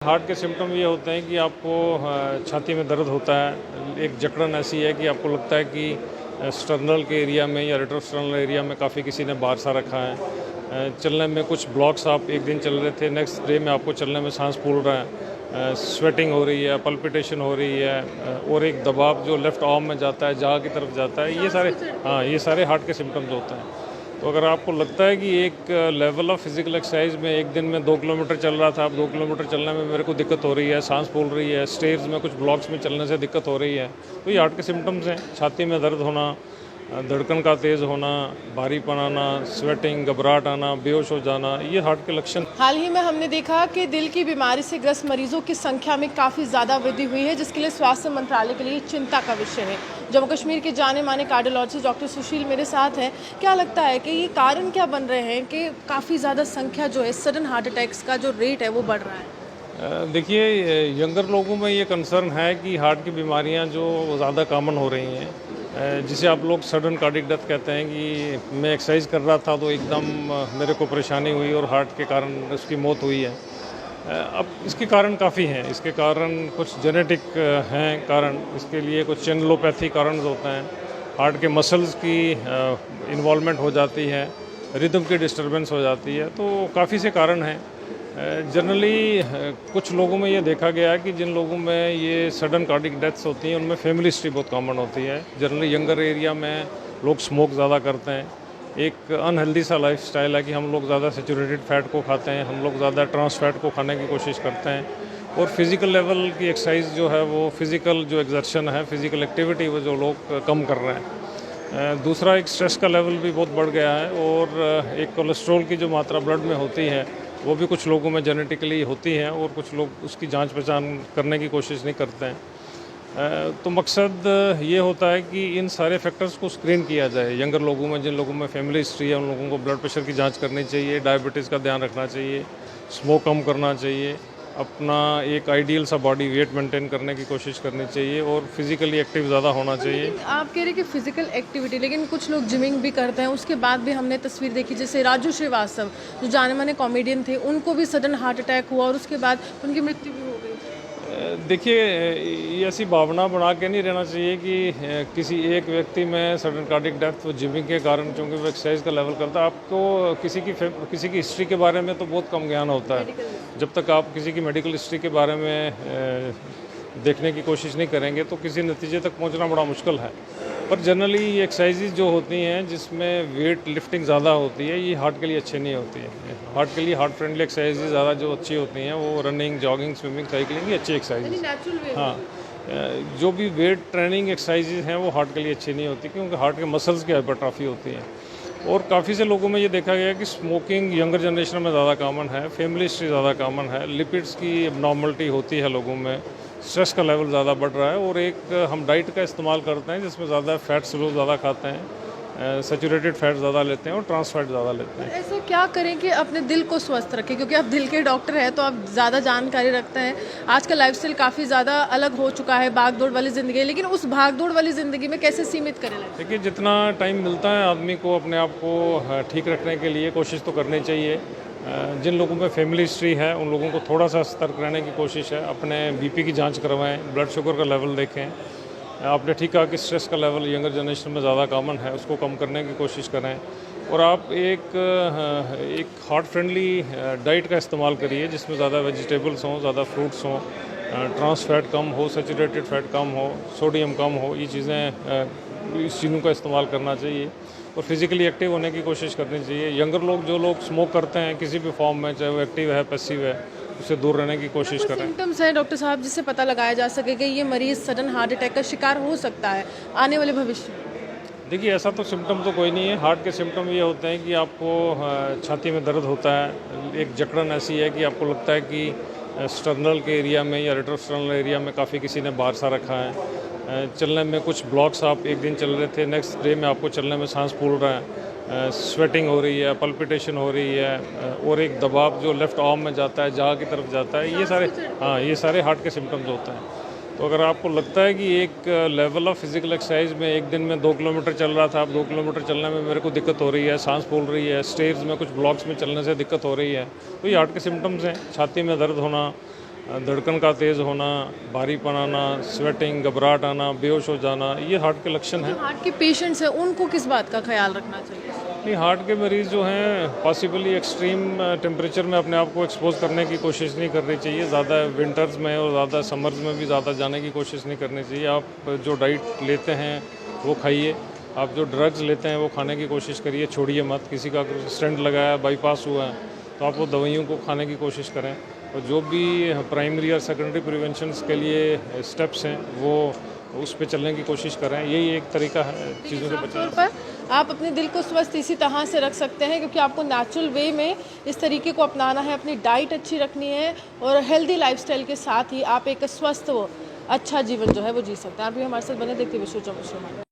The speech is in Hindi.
हार्ट के सिम्टम ये होते हैं कि आपको छाती में दर्द होता है, एक जकड़न ऐसी है कि आपको लगता है कि स्टर्नल के एरिया में या रेट्रोस्टर्नल एरिया में काफ़ी किसी ने बार सा रखा है। चलने में कुछ ब्लॉक्स आप एक दिन चल रहे थे, नेक्स्ट डे में आपको चलने में सांस फूल रहा है, स्वेटिंग हो रही है, पल्पिटेशन हो रही है, और एक दबाव जो लेफ़्ट आर्म में जाता है, जाह की तरफ जाता है। ये सारे हार्ट के सिम्टम्स होते हैं। तो अगर आपको लगता है कि एक लेवल ऑफ फिजिकल एक्सरसाइज में एक दिन में 2 किलोमीटर चल रहा था, अब 2 किलोमीटर चलने में मेरे को दिक्कत हो रही है, सांस फूल रही है, स्टेयर्स में कुछ ब्लॉक्स में चलने से दिक्कत हो रही है, तो ये हार्ट के सिम्टम्स हैं। छाती में दर्द होना, धड़कन का तेज़ होना, भारीपन आना, स्वेटिंग, घबराहट आना, बेहोश हो जाना, ये हार्ट के लक्षण। हाल ही में हमने देखा कि दिल की बीमारी से ग्रस्त मरीजों की संख्या में काफ़ी ज़्यादा वृद्धि हुई है, जिसके लिए स्वास्थ्य मंत्रालय के लिए चिंता का विषय है। जम्मू कश्मीर के जाने माने कार्डियोलॉजिस्ट डॉक्टर सुशील मेरे साथ हैं। क्या लगता है कि ये कारण क्या बन रहे हैं कि काफ़ी ज़्यादा संख्या जो है सडन हार्ट अटैक्स का जो रेट है वो बढ़ रहा है? देखिए, यंगर लोगों में ये कंसर्न है कि हार्ट की बीमारियां जो ज़्यादा कॉमन हो रही हैं, जिसे आप लोग सडन कार्डिक डेथ कहते हैं कि मैं एक्सरसाइज कर रहा था तो एकदम मेरे को परेशानी हुई और हार्ट के कारण उसकी मौत हुई है। अब इसके कारण काफ़ी हैं। इसके कारण कुछ जेनेटिक हैं कारण, इसके लिए कुछ चैनलोपैथी कारण होते हैं, हार्ट के मसल्स की इन्वॉल्वमेंट हो जाती है, रिदम की डिस्टर्बेंस हो जाती है, तो काफ़ी से कारण हैं। जनरली कुछ लोगों में ये देखा गया है कि जिन लोगों में ये सडन कार्डिक डेथ्स होती हैं उनमें फैमिली हिस्ट्री बहुत कॉमन होती है। जनरली यंगर एरिया में लोग स्मोक ज़्यादा करते हैं, एक अनहेल्दी सा लाइफस्टाइल है कि हम लोग ज़्यादा सैचुरेटेड फैट को खाते हैं, हम लोग ज़्यादा ट्रांस फैट को खाने की कोशिश करते हैं, और फिज़िकल लेवल की एक्सरसाइज जो है वो फिज़िकल जो एक्सर्शन है, फिज़िकल एक्टिविटी वो जो लोग कम कर रहे हैं। दूसरा, एक स्ट्रेस का लेवल भी बहुत बढ़ गया है, और एक कोलेस्ट्रॉल की जो मात्रा ब्लड में होती है वो भी कुछ लोगों में जेनेटिकली होती है, और कुछ लोग उसकी जांच पहचान करने की कोशिश नहीं करते हैं। तो मकसद ये होता है कि इन सारे फैक्टर्स को स्क्रीन किया जाए। यंगर लोगों में, जिन लोगों में फैमिली हिस्ट्री है, उन लोगों को ब्लड प्रेशर की जांच करनी चाहिए, डायबिटीज़ का ध्यान रखना चाहिए, स्मोक कम करना चाहिए, अपना एक आइडियल सा बॉडी वेट मेंटेन करने की कोशिश करनी चाहिए, और फिज़िकली एक्टिव ज़्यादा होना चाहिए। आप कह रहे हैं कि फिजिकल एक्टिविटी, लेकिन कुछ लोग जिमिंग भी करते हैं, उसके बाद भी हमने तस्वीर देखी जैसे राजू श्रीवास्तव जो जाने माने कॉमेडियन थे, उनको भी सडन हार्ट अटैक हुआ और उसके बाद उनकी मृत्यु भी हो गई। देखिए, ये ऐसी भावना बना के नहीं रहना चाहिए कि किसी एक व्यक्ति में सडन कार्डिक डेथ वो जिमिंग के कारण, क्योंकि वो एक्सरसाइज का लेवल करता है। आपको किसी की हिस्ट्री के बारे में तो बहुत कम ज्ञान होता है। जब तक आप किसी की मेडिकल हिस्ट्री के बारे में देखने की कोशिश नहीं करेंगे तो किसी नतीजे तक पहुंचना बड़ा मुश्किल है। पर जनरली ये एक्सरसाइजेज जो होती हैं जिसमें वेट लिफ्टिंग ज़्यादा होती है, ये हार्ट के लिए अच्छी नहीं होती है। हार्ट के लिए हार्ट फ्रेंडली एक्सरसाइजेज ज़्यादा जो अच्छी होती हैं वो रनिंग, जॉगिंग, स्विमिंग, साइकिलिंग, ये अच्छी एक्सरसाइज। हाँ, जो भी वेट ट्रेनिंग एक्सरसाइजेज हैं वो हार्ट के लिए अच्छी नहीं होती, क्योंकि हार्ट के मसल्स की हाइपरट्रॉफी होती है। और काफ़ी से लोगों में ये देखा गया कि स्मोकिंग यंगर जनरेशन में ज़्यादा कॉमन है, फैमिली हिस्ट्री ज़्यादा कॉमन है, लिपिड्स की एबनॉर्मलिटी होती है लोगों में, स्ट्रेस का लेवल ज़्यादा बढ़ रहा है, और एक हम डाइट का इस्तेमाल करते हैं जिसमें ज़्यादा फैट्स लोग ज़्यादा खाते हैं, सैचुरेटेड फैट ज़्यादा लेते हैं और ट्रांस फैट ज़्यादा लेते हैं। ऐसा क्या करें कि अपने दिल को स्वस्थ रखें, क्योंकि आप दिल के डॉक्टर हैं तो आप ज़्यादा जानकारी रखते हैं। आज का लाइफस्टाइल काफ़ी ज़्यादा अलग हो चुका है, भाग दौड़ वाली ज़िंदगी है, लेकिन उस भाग दौड़ वाली ज़िंदगी में कैसे सीमित करें? देखिए, जितना टाइम मिलता है आदमी को अपने आप को ठीक रखने के लिए कोशिश तो करनी चाहिए। जिन लोगों में फैमिली हिस्ट्री है उन लोगों को थोड़ा सा सतर्क रहने की कोशिश है, अपने बीपी की जांच करवाएं, ब्लड शुगर का लेवल देखें। आपने ठीक कहा कि स्ट्रेस का लेवल यंगर जनरेशन में ज़्यादा कॉमन है, उसको कम करने की कोशिश करें, और आप एक हार्ट फ्रेंडली डाइट का इस्तेमाल करिए जिसमें ज़्यादा वेजिटेबल्स हों, ज़्यादा फ्रूट्स हों, ट्रांस फैट कम हो, सैचुरेटेड फैट कम हो, सोडियम कम हो। ये चीज़ें, इस चीज़ों का इस्तेमाल करना चाहिए, और फिज़िकली एक्टिव होने की कोशिश करनी चाहिए। यंगर लोग, जो लोग स्मोक करते हैं किसी भी फॉर्म में, चाहे वो एक्टिव है, पैसिव है, उससे दूर रहने की कोशिश करें। सिम्टम्स हैं डॉक्टर साहब जिससे पता लगाया जा सके कि ये मरीज़ सडन हार्ट अटैक का शिकार हो सकता है आने वाले भविष्य में? देखिए, ऐसा तो सिम्टम तो कोई नहीं है। हार्ट के सिम्टम ये होते हैं कि आपको छाती में दर्द होता है, एक जकड़न ऐसी है कि आपको लगता है कि स्टर्नल के एरिया में या रेट्रोस्टर्नल एरिया में काफ़ी किसी ने बार सा रखा है, चलने में कुछ ब्लॉक्स आप एक दिन चल रहे थे, नेक्स्ट डे में आपको चलने में सांस फूल रहा है, स्वेटिंग हो रही है, पल्पिटेशन हो रही है, और एक दबाव जो लेफ़्ट आर्म में जाता है, जाह की तरफ जाता है। ये सारे हार्ट के सिम्टम्स होते हैं। तो अगर आपको लगता है कि एक लेवल ऑफ फिजिकल एक्सरसाइज में एक दिन में 2 किलोमीटर चल रहा था, अब 2 किलोमीटर चलने में मेरे को दिक्कत हो रही है, सांस फूल रही है, स्टेयर्स में कुछ ब्लॉक्स में चलने से दिक्कत हो रही है, तो ये हार्ट के सिम्टम्स हैं। छाती में दर्द होना, धड़कन का तेज़ होना, भारीपन आना, स्वेटिंग, घबराहट आना, बेहोश हो जाना, ये हार्ट के लक्षण हैं। हार्ट के पेशेंट्स हैं उनको किस बात का ख्याल रखना चाहिए? नहीं, हार्ट के मरीज़ जो हैं पॉसिबली एक्सट्रीम टेम्परेचर में अपने आप को एक्सपोज करने की कोशिश नहीं करनी चाहिए। ज़्यादा विंटर्स में और ज़्यादा समर्स में भी ज़्यादा जाने की कोशिश नहीं करनी चाहिए। आप जो डाइट लेते हैं वो खाइए, आप जो ड्रग्स लेते हैं वो खाने की कोशिश करिए, छोड़िए मत। किसी का स्टेंट लगाया, बाईपास हुआ है तो आप वो दवाइयों को खाने की कोशिश करें, और जो भी प्राइमरी और सेकेंडरी प्रिवेंशंस के लिए स्टेप्स हैं वो उस पे चलने की कोशिश करें। यही एक तरीका है चीज़ों से बचने तौर पर आप अपने दिल को स्वस्थ इसी तरह से रख सकते हैं, क्योंकि आपको नेचुरल वे में इस तरीके को अपनाना है, अपनी डाइट अच्छी रखनी है और हेल्दी लाइफस्टाइल के साथ ही आप एक स्वस्थ अच्छा जीवन जो है वो जी सकते हैं। आप भी हमारे साथ बने, देखते विश्व चौबीस।